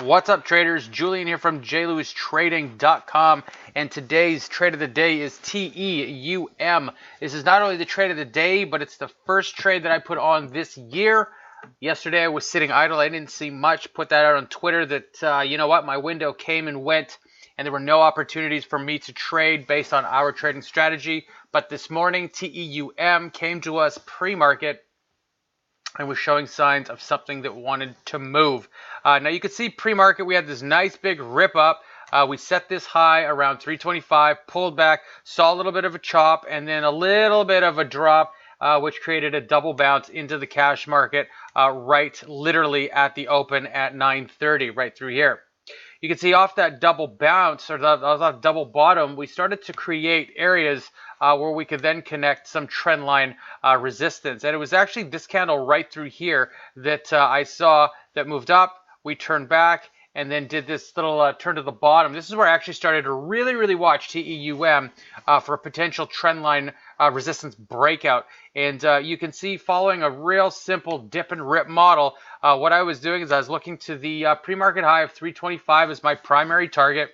What's up, traders? Julian here from jlewistrading.com, and today's trade of the day is TEUM. This is not only the trade of the day, but it's the first trade that I put on this year. Yesterday I was sitting idle. I didn't see much. Put that out on Twitter that, you know what, my window came and went, and there were no opportunities for me to trade based on our trading strategy. But this morning, TEUM came to us pre-market and was showing signs of something that wanted to move. Now you can see pre-market we had this nice big rip up. We set this high around 325, pulled back, saw a little bit of a chop, and then a little bit of a drop, which created a double bounce into the cash market right literally at the open at 9:30, right through here. You can see off that double bounce, or that double bottom, we started to create areas where we could then connect some trend line resistance. And it was actually this candle right through here that I saw that moved up. We turned back and then did this little turn to the bottom. This is where I actually started to really watch TEUM for a potential trend line resistance breakout. And you can see, following a real simple dip and rip model, what I was doing is I was looking to the pre-market high of 325 as my primary target.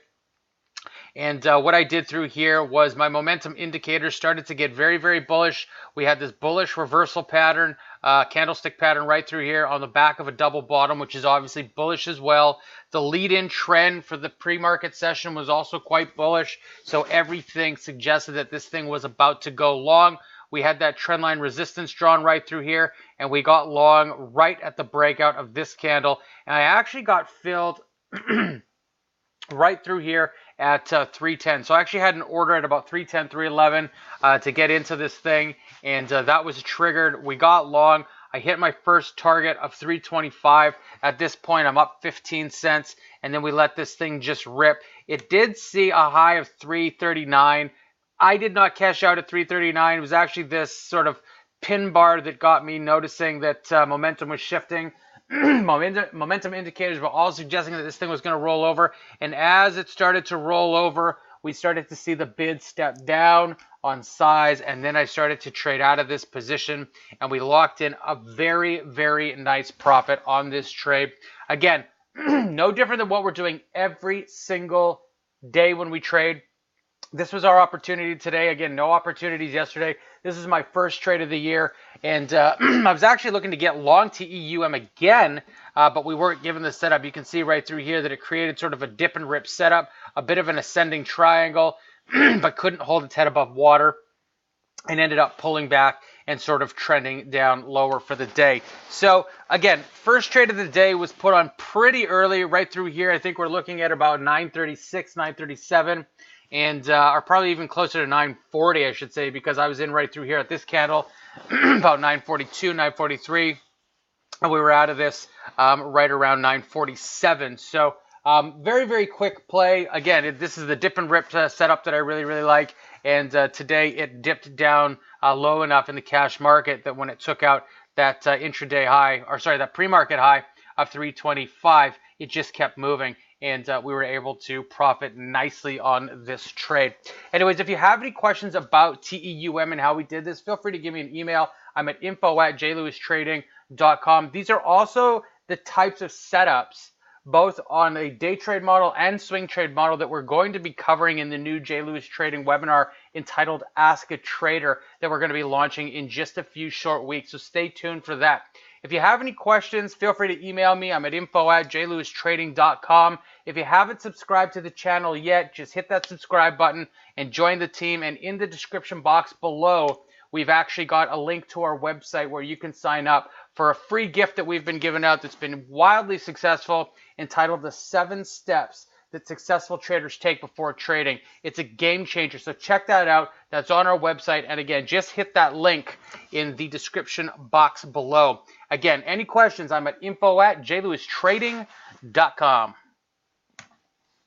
And what I did through here was my momentum indicators started to get very bullish. We had this bullish reversal pattern, candlestick pattern right through here on the back of a double bottom, which is obviously bullish as well. The lead-in trend for the pre-market session was also quite bullish. So everything suggested that this thing was about to go long. We had that trend line resistance drawn right through here, and we got long right at the breakout of this candle. And I actually got filled right through here at 310. So I actually had an order at about 310, 311 to get into this thing, and that was triggered. We got long. I hit my first target of 325. At this point, I'm up 15 cents, and then we let this thing just rip. It did see a high of 339. I did not cash out at 339. It was actually this sort of pin bar that got me noticing that momentum was shifting. Momentum indicators were all suggesting that this thing was going to roll over, and as it started to roll over, we started to see the bid step down on size, and then I started to trade out of this position, and we locked in a very nice profit on this trade. Again, no different than what we're doing every single day when we trade. This was our opportunity today. Again, no opportunities yesterday. This is my first trade of the year, and I was actually looking to get long TEUM again, but we weren't given the setup. You can see right through here that it created sort of a dip and rip setup, a bit of an ascending triangle, but couldn't hold its head above water, and ended up pulling back and sort of trending down lower for the day. So again, first trade of the day was put on pretty early, right through here. I think we're looking at about 936, 937. And are probably even closer to 940, I should say, because I was in right through here at this candle, about 942, 943, and we were out of this right around 947. So very quick play. Again, this is the dip and rip setup that I really like, and today it dipped down low enough in the cash market that when it took out that intraday high, or sorry, that pre-market high of 325, it just kept moving. And we were able to profit nicely on this trade. Anyways, if you have any questions about TEUM and how we did this, feel free to give me an email. I'm at info@jlewistrading.com. These are also the types of setups, both on a day trade model and swing trade model, that we're going to be covering in the new J. Lewis Trading webinar entitled Ask a Trader that we're going to be launching in just a few short weeks. So stay tuned for that. If you have any questions, feel free to email me. I'm at info@jlewistrading.com. If you haven't subscribed to the channel yet, just hit that subscribe button and join the team. And in the description box below, we've actually got a link to our website where you can sign up for a free gift that we've been giving out that's been wildly successful, entitled The 7 Steps That Successful Traders Take Before Trading. It's a game changer, so check that out. That's on our website, and again, just hit that link in the description box below. Again, any questions, I'm at info@jlewistrading.com.